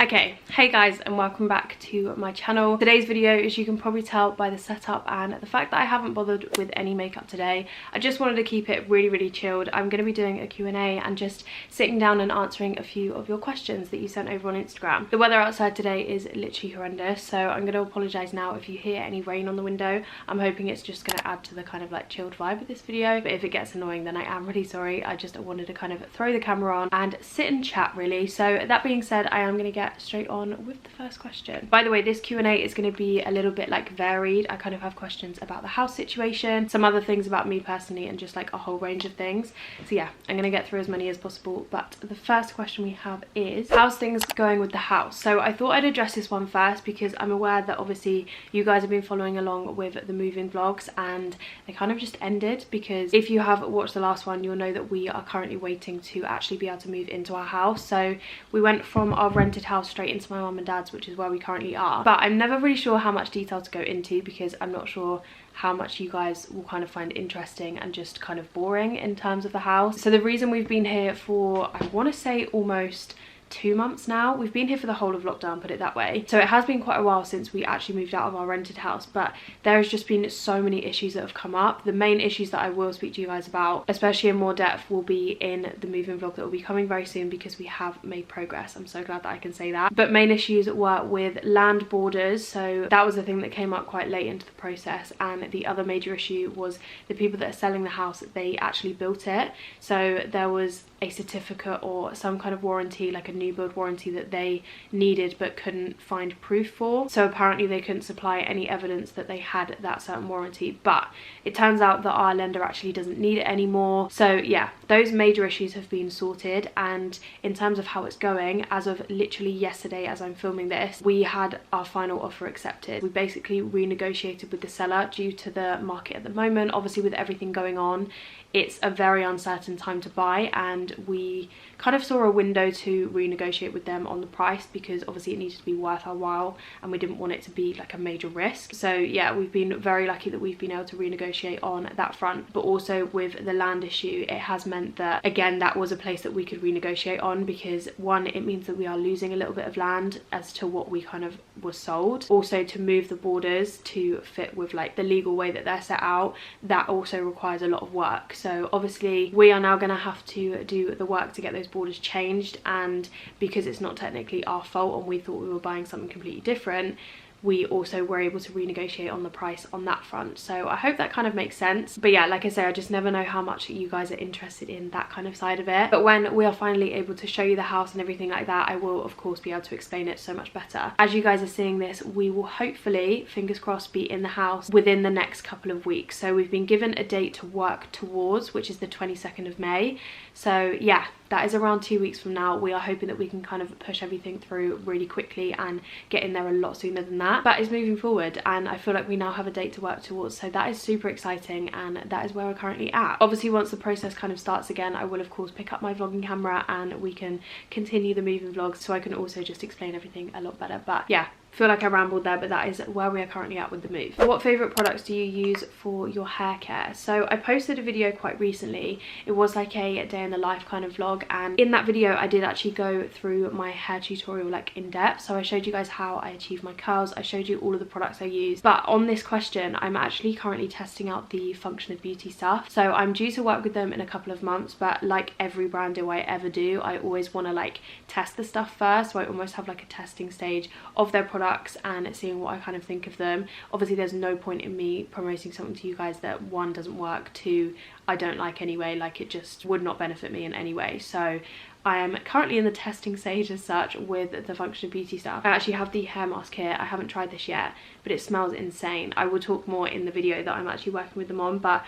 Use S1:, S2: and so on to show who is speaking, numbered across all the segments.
S1: Okay, hey guys, and welcome back to my channel. Today's video, as you can probably tell by the setup and the fact that I haven't bothered with any makeup today, I just wanted to keep it really chilled. I'm going to be doing a Q&A and just sitting down and answering a few of your questions that you sent over on Instagram. The weather outside today is literally horrendous, so I'm going to apologise now if you hear any rain on the window. I'm hoping it's just going to add to the kind of like chilled vibe of this video, but if it gets annoying then I am really sorry. I just wanted to kind of throw the camera on and sit and chat really. So that being said, I am going to get straight on with the first question. By the way, this Q&A is going to be a little bit like varied. I kind of have questions about the house situation, some other things about me personally, and just like a whole range of things. So yeah, I'm going to get through as many as possible. But the first question we have is, how's things going with the house? So I thought I'd address this one first because I'm aware that obviously you guys have been following along with the moving vlogs and they kind of just ended, because if you have watched the last one, you'll know that we are currently waiting to actually be able to move into our house. So we went from our rented house straight into my mum and dad's, which is where we currently are, but I'm never really sure how much detail to go into because I'm not sure how much you guys will kind of find interesting and just kind of boring in terms of the house. So the reason we've been here for, I want to say, almost 2 months now. We've been here for the whole of lockdown, put it that way. So it has been quite a while since we actually moved out of our rented house, but there has just been so many issues that have come up. The main issues that I will speak to you guys about, especially in more depth, will be in the moving vlog that will be coming very soon because we have made progress. I'm so glad that I can say that. But main issues were with land borders. So that was the thing that came up quite late into the process. And the other major issue was the people that are selling the house, they actually built it. So there was a certificate or some kind of warranty, like a new build warranty, that they needed but couldn't find proof for. So apparently they couldn't supply any evidence that they had that certain warranty, but it turns out that our lender actually doesn't need it anymore. So yeah, those major issues have been sorted, and in terms of how it's going, as of literally yesterday as I'm filming this, we had our final offer accepted. We basically renegotiated with the seller due to the market at the moment. Obviously with everything going on, it's a very uncertain time to buy, and we kind of saw a window to renegotiate with them on the price because obviously it needed to be worth our while and we didn't want it to be like a major risk. So yeah, we've been very lucky that we've been able to renegotiate on that front. But also with the land issue, it has meant that, again, that was a place that we could renegotiate on, because one, it means that we are losing a little bit of land as to what we kind of was sold. Also, to move the borders to fit with like the legal way that they're set out, that also requires a lot of work. So obviously we are now going to have to do the work to get those borders changed, and because it's not technically our fault and we thought we were buying something completely different, we also were able to renegotiate on the price on that front. So I hope that kind of makes sense. But yeah, like I say, I just never know how much you guys are interested in that kind of side of it. But when we are finally able to show you the house and everything like that, I will of course be able to explain it so much better. As you guys are seeing this, we will hopefully, fingers crossed, be in the house within the next couple of weeks. So we've been given a date to work towards, which is the 22nd of May. So yeah, that is around 2 weeks from now. We are hoping that we can kind of push everything through really quickly and get in there a lot sooner than that. That is moving forward, and I feel like we now have a date to work towards, so that is super exciting, and that is where we're currently at. Obviously once the process kind of starts again, I will of course pick up my vlogging camera and we can continue the moving vlogs, so I can also just explain everything a lot better. But yeah, feel like I rambled there, but that is where we are currently at with the move. What favourite products do you use for your hair care? So I posted a video quite recently. It was like a day in the life kind of vlog, and in that video I did actually go through my hair tutorial like in depth. So I showed you guys how I achieve my curls, I showed you all of the products I use. But on this question, I'm actually currently testing out the Function of Beauty stuff. So I'm due to work with them in a couple of months, but like every brand deal I ever do, I always want to like test the stuff first. So I almost have like a testing stage of their products and seeing what I kind of think of them. Obviously there's no point in me promoting something to you guys that one, doesn't work, two, I don't like anyway, like it just would not benefit me in any way. So I am currently in the testing stage as such with the Function of Beauty stuff. I actually have the hair mask here. I haven't tried this yet, but it smells insane. I will talk more in the video that I'm actually working with them on, but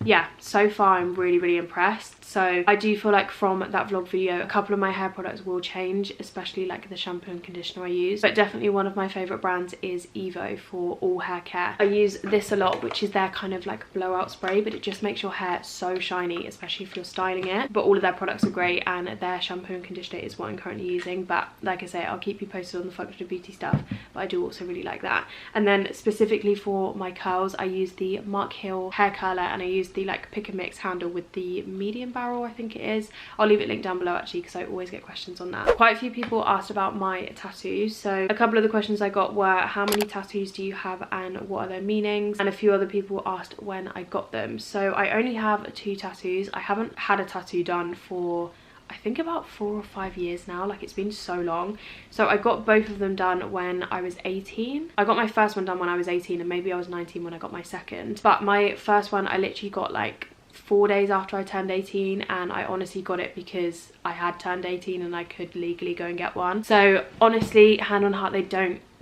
S1: yeah, so far I'm really impressed. So I do feel like from that vlog video, a couple of my hair products will change, especially like the shampoo and conditioner I use. But definitely one of my favourite brands is Evo for all hair care. I use this a lot, which is their kind of like blowout spray, but it just makes your hair so shiny, especially if you're styling it. But all of their products are great, and their shampoo and conditioner is what I'm currently using. But like I say, I'll keep you posted on the functional beauty stuff, but I do also really like that. And then specifically for my curls, I use the Mark Hill hair curler, and I use the like pick and mix handle with the medium barrel, I think it is. I'll leave it linked down below actually, because I always get questions on that. Quite a few people asked about my tattoos. So a couple of the questions I got were, how many tattoos do you have and what are their meanings? And a few other people asked when I got them. So I only have 2 tattoos. I haven't had a tattoo done for I think about 4 or 5 years now. Like, it's been so long. So I got both of them done when I was 18. I got my first one done when I was 18, and maybe I was 19 when I got my second. But my first one I literally got like 4 days after I turned 18, and I honestly got it because I had turned 18 and I could legally go and get one. So honestly, hand on heart,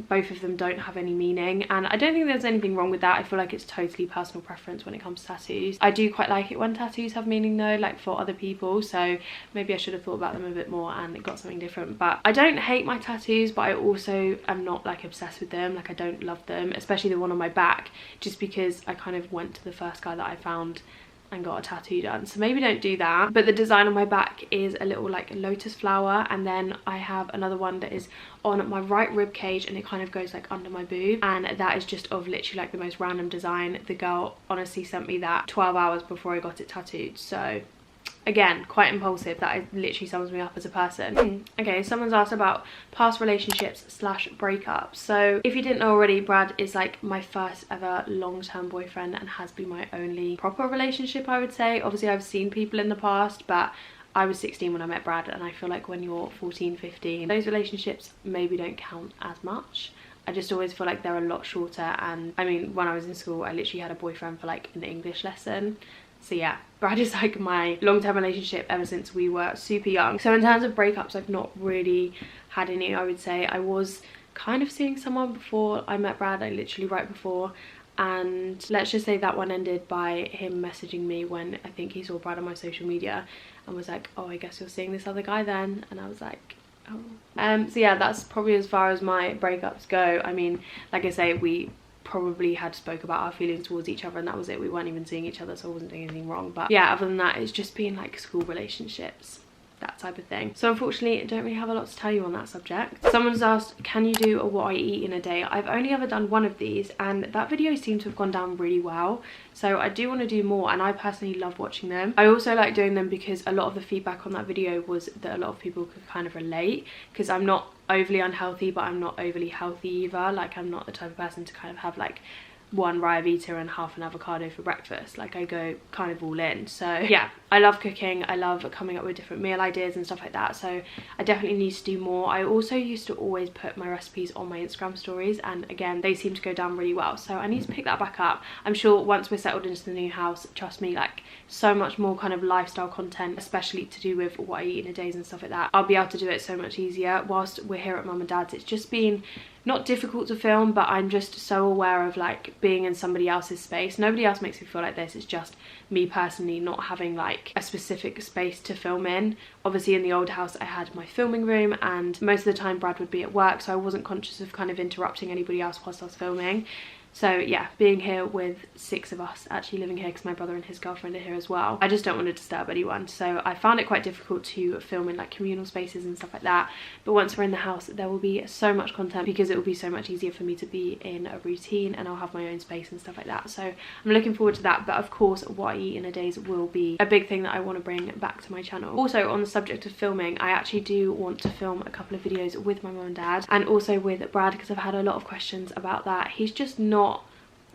S1: both of them don't have any meaning, and I don't think there's anything wrong with that. I feel like it's totally personal preference when it comes to tattoos. I do quite like it when tattoos have meaning though, like for other people, so maybe I should have thought about them a bit more and got something different. But I don't hate my tattoos, but I also am not like obsessed with them. Like, I don't love them, especially the one on my back, just because I kind of went to the first guy that I found and got a tattoo done, so maybe don't do that. But the design on my back is a little like lotus flower, and then I have another one that is on my right rib cage, and it kind of goes like under my boob, and that is just of literally like the most random design. The girl honestly sent me that 12 hours before I got it tattooed, so again, quite impulsive. That literally sums me up as a person. Okay, someone's asked about past relationships / breakups. So if you didn't know already, Brad is like my first ever long-term boyfriend and has been my only proper relationship, I would say. Obviously I've seen people in the past, but I was 16 when I met Brad, and I feel like when you're 14, 15, those relationships maybe don't count as much. I just always feel like they're a lot shorter. And I mean, when I was in school, I literally had a boyfriend for like an English lesson. So yeah, Brad is like my long-term relationship ever since we were super young. So in terms of breakups, I've not really had any, I would say. I was kind of seeing someone before I met Brad, like literally right before, and let's just say that one ended by him messaging me when I think he saw Brad on my social media and was like, oh, I guess you're seeing this other guy then. And I was like, oh. So yeah, that's probably as far as my breakups go. I mean, like I say, we probably had spoke about our feelings towards each other, and that was it. We weren't even seeing each other, so I wasn't doing anything wrong. But yeah, other than that, it's just been like school relationships, that type of thing. So unfortunately, I don't really have a lot to tell you on that subject. Someone's asked, can you do a what I eat in a day? I've only ever done one of these, and that video seemed to have gone down really well. So I do want to do more, and I personally love watching them. I also like doing them because a lot of the feedback on that video was that a lot of people could kind of relate, because I'm not overly unhealthy, but I'm not overly healthy either. Like, I'm not the type of person to kind of have like one rye Vita and half an avocado for breakfast. Like, I go kind of all in. So yeah, I love cooking. I love coming up with different meal ideas and stuff like that. So I definitely need to do more. I also used to always put my recipes on my Instagram stories, and again, they seem to go down really well. So I need to pick that back up. I'm sure once we're settled into the new house, trust me, like so much more kind of lifestyle content, especially to do with what I eat in a day and stuff like that, I'll be able to do it so much easier. Whilst we're here at mum and dad's, it's just been not difficult to film, but I'm just so aware of like being in somebody else's space. Nobody else makes me feel like this. It's just me personally not having like a specific space to film in. Obviously in the old house I had my filming room, and most of the time Brad would be at work, so I wasn't conscious of kind of interrupting anybody else whilst I was filming. So yeah, being here with 6 of us actually living here, because my brother and his girlfriend are here as well, I just don't want to disturb anyone. So I found it quite difficult to film in like communal spaces and stuff like that. But once we're in the house, there will be so much content, because it will be so much easier for me to be in a routine, and I'll have my own space and stuff like that. So I'm looking forward to that. But of course, what I eat in a day will be a big thing that I want to bring back to my channel. Also, on the subject of filming, I actually do want to film a couple of videos with my mum and dad, and also with Brad, because I've had a lot of questions about that. He's just not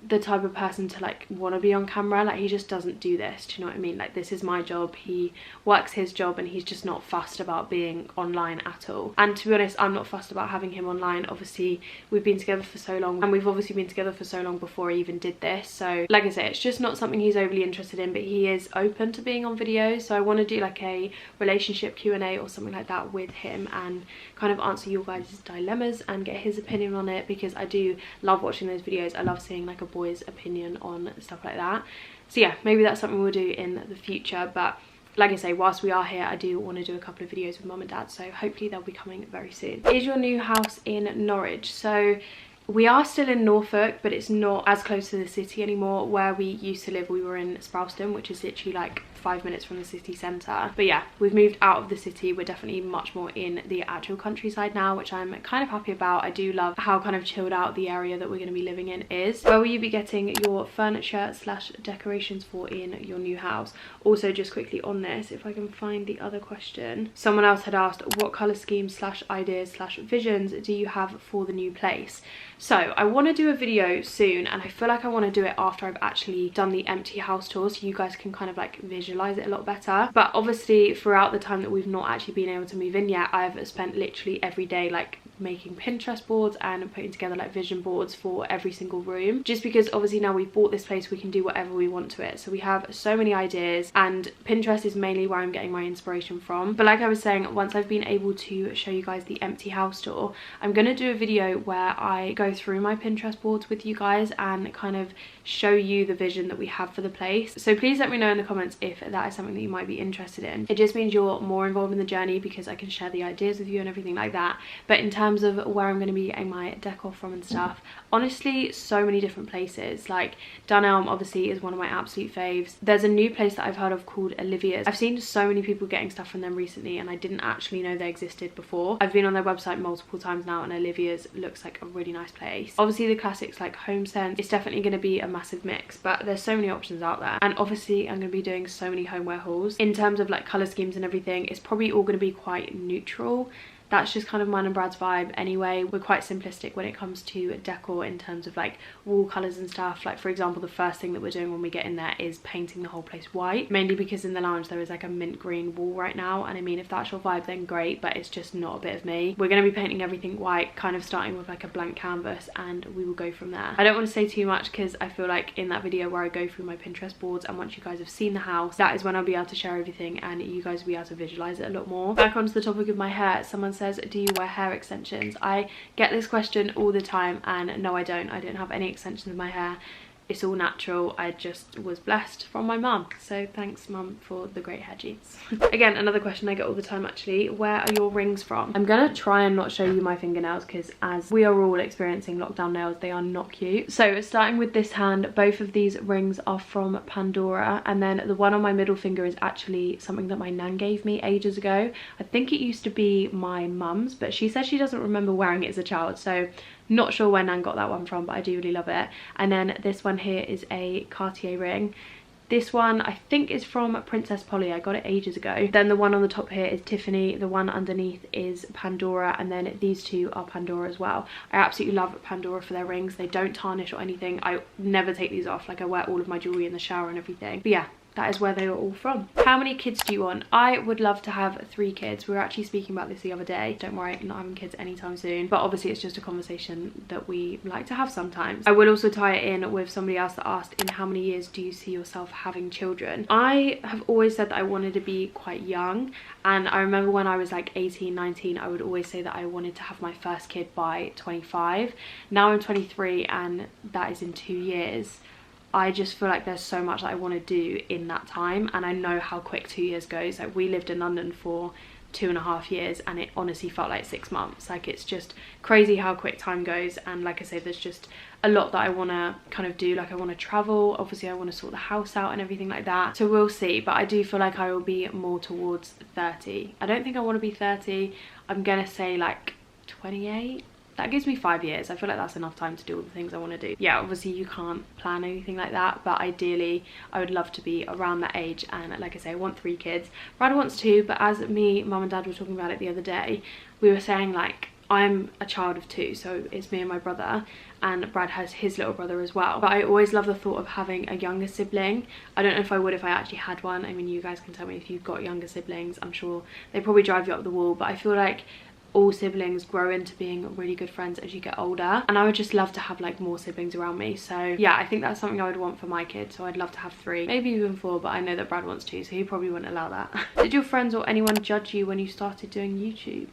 S1: the type of person to like want to be on camera. Like, he just doesn't do this, do you know what I mean? Like, this is my job, he works his job, and he's just not fussed about being online at all. And to be honest, I'm not fussed about having him online. Obviously we've been together for so long, and we've obviously been together for so long before I even did this. So like I say, it's just not something he's overly interested in, but he is open to being on videos. So I want to do like a relationship Q&A or something like that with him, and kind of answer your guys' dilemmas and get his opinion on it, because I do love watching those videos. I love seeing like a boy's opinion on stuff like that. So yeah, maybe that's something we'll do in the future. But like I say, whilst we are here, I do want to do a couple of videos with mum and dad, so hopefully they'll be coming very soon. Is your new house in Norwich? So we are still in Norfolk, but it's not as close to the city anymore. Where we used to live, we were in Sprowston, which is literally like 5 minutes from the city centre. But yeah, we've moved out of the city. We're definitely much more in the actual countryside now, which I'm kind of happy about. I do love how kind of chilled out the area that we're going to be living in is. Where will you be getting your furniture / decorations for in your new house? Also, just quickly on this, if I can find the other question, someone else had asked, what colour schemes / ideas / visions do you have for the new place? So I want to do a video soon, and I feel like I want to do it after I've actually done the empty house tour, so you guys can kind of like visualize it a lot better. But obviously throughout the time that we've not actually been able to move in yet, I've spent literally every day like making Pinterest boards and putting together like vision boards for every single room, just because obviously now we've bought this place, we can do whatever we want to it. So we have so many ideas, and Pinterest is mainly where I'm getting my inspiration from. But like I was saying, once I've been able to show you guys the empty house tour, I'm going to do a video where I go through my Pinterest boards with you guys and kind of show you the vision that we have for the place. So please let me know in the comments if that is something that you might be interested in. It just means you're more involved in the journey because I can share the ideas with you and everything like that. But in terms of where I'm going to be getting my decor from and stuff, honestly, so many different places. Like Dunelm obviously is one of my absolute faves. There's a new place that I've heard of called Olivia's. I've seen so many people getting stuff from them recently, and I didn't actually know they existed before. I've been on their website multiple times now, and Olivia's looks like a really nice place. Obviously the classics like HomeSense, it's definitely going to be a massive mix, but there's so many options out there. And obviously I'm going to be doing so many homeware hauls. In terms of like colour schemes and everything, it's probably all going to be quite neutral. That's just kind of mine and Brad's vibe anyway. We're quite simplistic when it comes to decor in terms of like wall colours and stuff. Like for example, the first thing that we're doing when we get in there is painting the whole place white, mainly because in the lounge there is like a mint green wall right now, and I mean if that's your vibe then great, but it's just not a bit of me. We're going to be painting everything white, kind of starting with like a blank canvas, and we will go from there. I don't want to say too much because I feel like in that video where I go through my Pinterest boards, and once you guys have seen the house, that is when I'll be able to share everything and you guys will be able to visualize it a lot more. Back onto the topic of my hair, someone says, do you wear hair extensions? I get this question all the time, and no, I don't have any extensions in my hair. It's all natural. I just was blessed from my mum, so thanks mum for the great hair genes. Again, another question I get all the time actually, where are your rings from? I'm gonna try and not show you my fingernails because as we are all experiencing lockdown nails, they are not cute. So starting with this hand, both of these rings are from Pandora, and then the one on my middle finger is actually something that my nan gave me ages ago. I think it used to be my mum's, but she said she doesn't remember wearing it as a child, so not sure where nan got that one from, but I do really love it. And then this one here is a Cartier ring. This one I think is from Princess Polly. I got it ages ago. Then the one on the top here is Tiffany. The one underneath is Pandora, and then these two are Pandora as well. I absolutely love Pandora for their rings. They don't tarnish or anything. I never take these off. Like I wear all of my jewelry in the shower and everything. But yeah, that is where they are all from. How many kids do you want? I would love to have 3 kids. We were actually speaking about this the other day. Don't worry, I'm not having kids anytime soon. But obviously it's just a conversation that we like to have sometimes. I will also tie it in with somebody else that asked, in how many years do you see yourself having children? I have always said that I wanted to be quite young. And I remember when I was like 18, 19, I would always say that I wanted to have my first kid by 25. Now I'm 23 and that is in 2 years. I just feel like there's so much that I want to do in that time, and I know how quick 2 years goes. Like we lived in London for 2.5 years and it honestly felt like 6 months. Like it's just crazy how quick time goes, and like I say, there's just a lot that I want to kind of do. Like I want to travel, obviously I want to sort the house out and everything like that, so we'll see. But I do feel like I will be more towards 30. I don't think I want to be 30. I'm gonna say like 28. That gives me 5 years. I feel like that's enough time to do all the things I want to do. Yeah, obviously you can't plan anything like that, but ideally I would love to be around that age. And like I say, I want 3 kids. Brad wants 2, but as me, mum and dad were talking about it the other day, we were saying like I'm a child of 2, so it's me and my brother, and Brad has his little brother as well. But I always love the thought of having a younger sibling. I don't know if I would if I actually had one. I mean, you guys can tell me if you've got younger siblings. I'm sure they probably drive you up the wall, but I feel like all siblings grow into being really good friends as you get older, and I would just love to have like more siblings around me. So yeah, I think that's something I would want for my kids. So I'd love to have 3, maybe even 4, but I know that Brad wants 2, so he probably wouldn't allow that. Did your friends or anyone judge you when you started doing YouTube?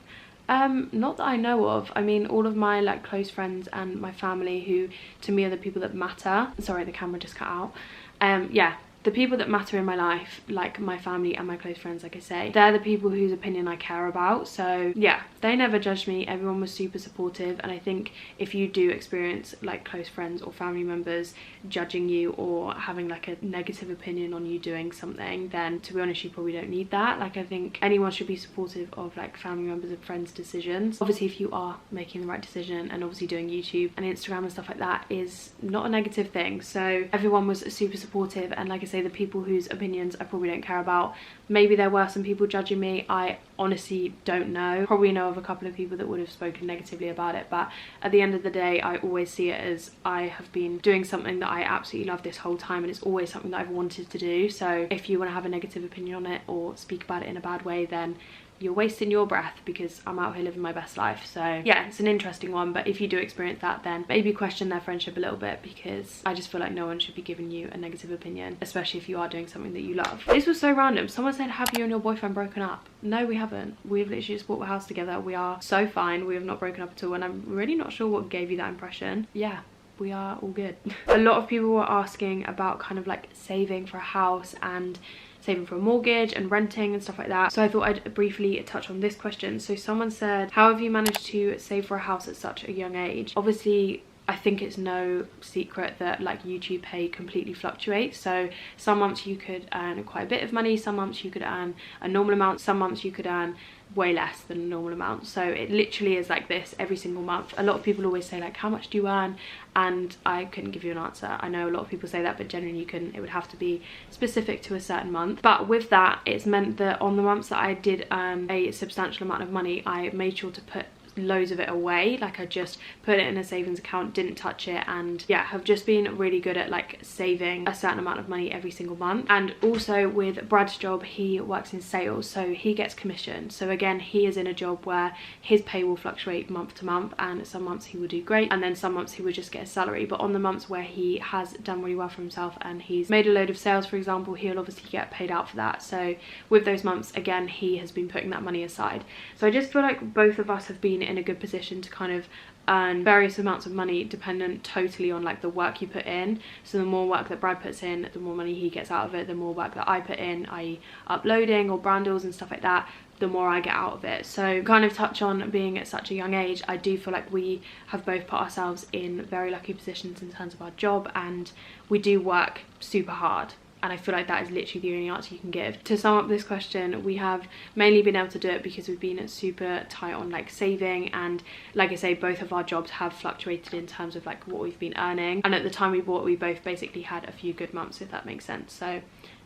S1: Not that I know of. I mean, all of my like close friends and my family, who to me are the people that matter. Sorry, the camera just cut out. Yeah, the people that matter in my life, like my family and my close friends, like I say, they're the people whose opinion I care about. So yeah, they never judged me. Everyone was super supportive. And I think if you do experience like close friends or family members judging you or having like a negative opinion on you doing something, then to be honest, you probably don't need that. Like, I think anyone should be supportive of like family members and friends' decisions. Obviously, if you are making the right decision, and obviously doing YouTube and Instagram and stuff like that is not a negative thing. So everyone was super supportive, and like I say, the people whose opinions I probably don't care about, maybe there were some people judging me. I honestly don't know. Probably know of a couple of people that would have spoken negatively about it, but at the end of the day, I always see it as I have been doing something that I absolutely love this whole time, and it's always something that I've wanted to do. So if you want to have a negative opinion on it or speak about it in a bad way, then you're wasting your breath, because I'm out here living my best life. So yeah, it's an interesting one. But if you do experience that, then maybe question their friendship a little bit, because I just feel like no one should be giving you a negative opinion, especially if you are doing something that you love. This was so random. Someone said, have you and your boyfriend broken up? No, we haven't. We've literally just bought a house together. We are so fine. We have not broken up at all, and I'm really not sure what gave you that impression. Yeah, we are all good. A lot of people were asking about kind of like saving for a house and saving for a mortgage and renting and stuff like that. So I thought I'd briefly touch on this question. So someone said, how have you managed to save for a house at such a young age? Obviously, I think it's no secret that like YouTube pay completely fluctuates. So some months you could earn quite a bit of money, some months you could earn a normal amount, some months you could earn way less than a normal amount. So it literally is like this every single month. A lot of people always say like, how much do you earn? And I couldn't give you an answer. I know a lot of people say that, but generally you couldn't. It would have to be specific to a certain month. But with that, it's meant that on the months that I did earn a substantial amount of money, I made sure to put loads of it away. Like, I just put it in a savings account, didn't touch it, and yeah, have just been really good at like saving a certain amount of money every single month. And also with Brad's job, he works in sales, so he gets commission. So again, he is in a job where his pay will fluctuate month to month, and some months he will do great, and then some months he will just get a salary. But on the months where he has done really well for himself and he's made a load of sales, for example, he'll obviously get paid out for that. So with those months, again, he has been putting that money aside. So I just feel like both of us have been in a good position to kind of earn various amounts of money dependent totally on like the work you put in. So the more work that Brad puts in, the more money he gets out of it. The more work that I put in, i.e. uploading or brand deals and stuff like that, the more I get out of it. So kind of touch on being at such a young age, I do feel like we have both put ourselves in very lucky positions in terms of our job, and we do work super hard. And I feel like that is literally the only answer you can give. To sum up this question, we have mainly been able to do it because we've been super tight on like saving, and like I say, both of our jobs have fluctuated in terms of like what we've been earning. And at the time we bought, we both basically had a few good months, if that makes sense. So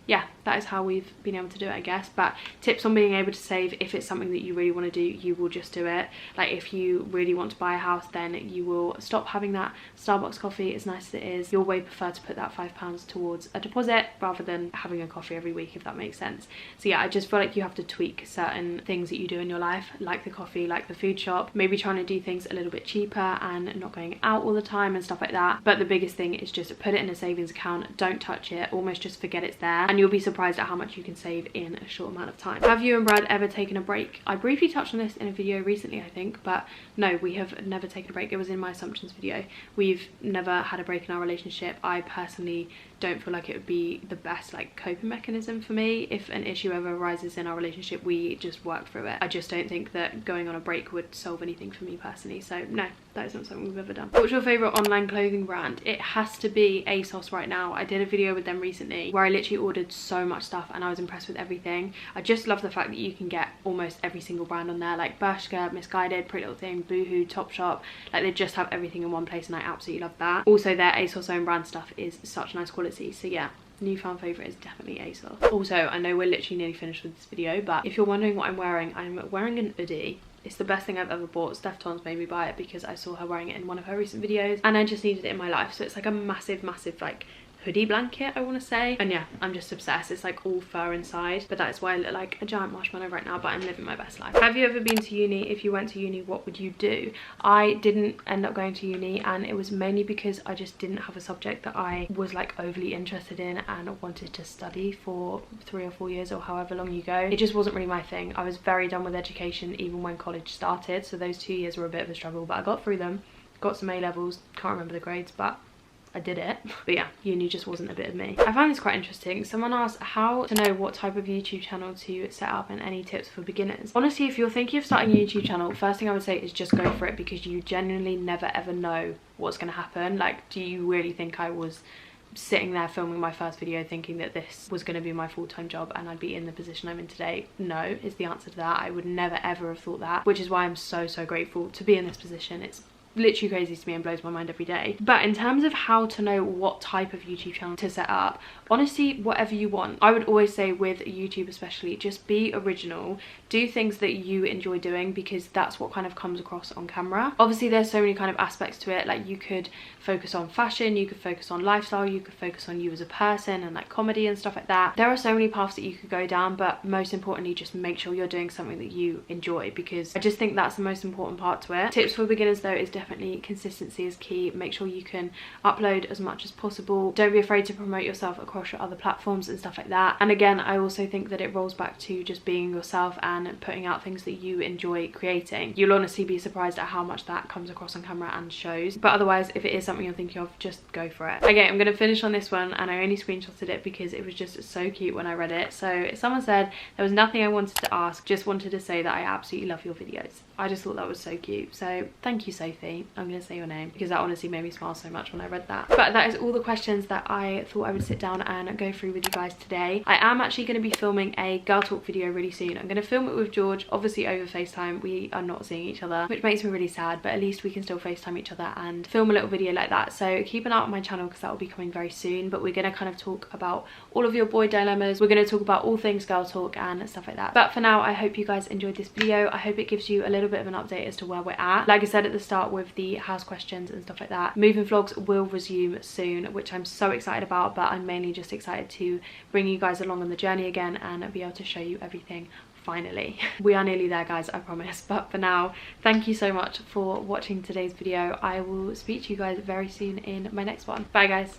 S1: yeah, that is how we've been able to do it, I guess. But tips on being able to save: if it's something that you really want to do, you will just do it. Like, if you really want to buy a house, then you will stop having that Starbucks coffee, as nice as it is. You'll way prefer to put that £5 towards a deposit rather than having a coffee every week, if that makes sense. So yeah, I just feel like you have to tweak certain things that you do in your life, like the coffee, like the food shop, maybe trying to do things a little bit cheaper and not going out all the time and stuff like that. But the biggest thing is just put it in a savings account, don't touch it, almost just forget it's there, and you'll be surprised at how much you can save in a short amount of time. Have you and Brad ever taken a break? I briefly touched on this in a video recently, I think, but no, we have never taken a break. It was in my assumptions video. We've never had a break in our relationship. I personally don't feel like it would be the best like coping mechanism for me. If an issue ever arises in our relationship, we just work through it. I just don't think that going on a break would solve anything for me personally. So no, that is not something we've ever done. What's your favorite online clothing brand? It has to be ASOS right now. I did a video with them recently where I literally ordered so much stuff and I was impressed with everything. I just love the fact that you can get almost every single brand on there, like Bershka, Missguided, Pretty Little Thing, Boohoo, Topshop. Like, they just have everything in one place, and I absolutely love that. Also, their ASOS own brand stuff is such nice quality. So yeah, newfound favourite is definitely ASOS. Also, I know we're literally nearly finished with this video, but if you're wondering what I'm wearing an hoodie. It's the best thing I've ever bought. Steph Tons made me buy it because I saw her wearing it in one of her recent videos and I just needed it in my life. So it's like a massive like hoodie blanket, I want to say. And yeah, I'm just obsessed. It's like all fur inside, but that is why I look like a giant marshmallow right now, but I'm living my best life. Have you ever been to uni? If you went to uni, what would you do? I didn't end up going to uni, and it was mainly because I just didn't have a subject that I was like overly interested in and wanted to study for 3 or 4 years or however long you go. It just wasn't really my thing. I was very done with education even when college started, so those 2 years were a bit of a struggle, but I got through them. Got some A levels, can't remember the grades, but I did it. But yeah, uni just wasn't a bit of me. I found this quite interesting. Someone asked how to know what type of YouTube channel to set up and any tips for beginners. Honestly, if you're thinking of starting a YouTube channel, first thing I would say is just go for it, because you genuinely never ever know what's going to happen. Like, do you really think I was sitting there filming my first video thinking that this was going to be my full-time job and I'd be in the position I'm in today? No is the answer to that. I would never ever have thought that, which is why I'm so grateful to be in this position. It's literally crazy to me and blows my mind every day. But in terms of how to know what type of YouTube channel to set up, honestly, whatever you want. I would always say with YouTube especially, just be original, do things that you enjoy doing, because that's what kind of comes across on camera. Obviously there's so many kind of aspects to it, like you could focus on fashion, you could focus on lifestyle, you could focus on you as a person and like comedy and stuff like that. There are so many paths that you could go down, but most importantly just make sure you're doing something that you enjoy, because I just think that's the most important part to it. Tips for beginners though is definitely consistency is key. Make sure you can upload as much as possible. Don't be afraid to promote yourself across your other platforms and stuff like that. And again, I also think that it rolls back to just being yourself and putting out things that you enjoy creating. You'll honestly be surprised at how much that comes across on camera and shows. But otherwise, if it is something you're thinking of, just go for it. Okay, I'm gonna finish on this one, and I only screenshotted it because it was just so cute when I read it. So someone said, there was nothing I wanted to ask, just wanted to say that I absolutely love your videos. I just thought that was so cute. So thank you, Sophie. I'm gonna say your name because that honestly made me smile so much when I read that. But that is all the questions that I thought I would sit down and go through with you guys today. I am actually going to be filming a girl talk video really soon. I'm going to film it with George, obviously over FaceTime. We are not seeing each other, which makes me really sad, but at least we can still FaceTime each other and film a little video like that. So keep an eye on my channel because that will be coming very soon. But we're going to kind of talk about all of your boy dilemmas. We're going to talk about all things girl talk and stuff like that. But for now, I hope you guys enjoyed this video. I hope it gives you a little bit of an update as to where we're at. Like I said at the start with the house questions and stuff like that, moving vlogs will resume soon, which I'm so excited about, but I'm mainly just excited to bring you guys along on the journey again and be able to show you everything finally. We are nearly there, guys, I promise. But for now, thank you so much for watching today's video. I will speak to you guys very soon in my next one. Bye, guys.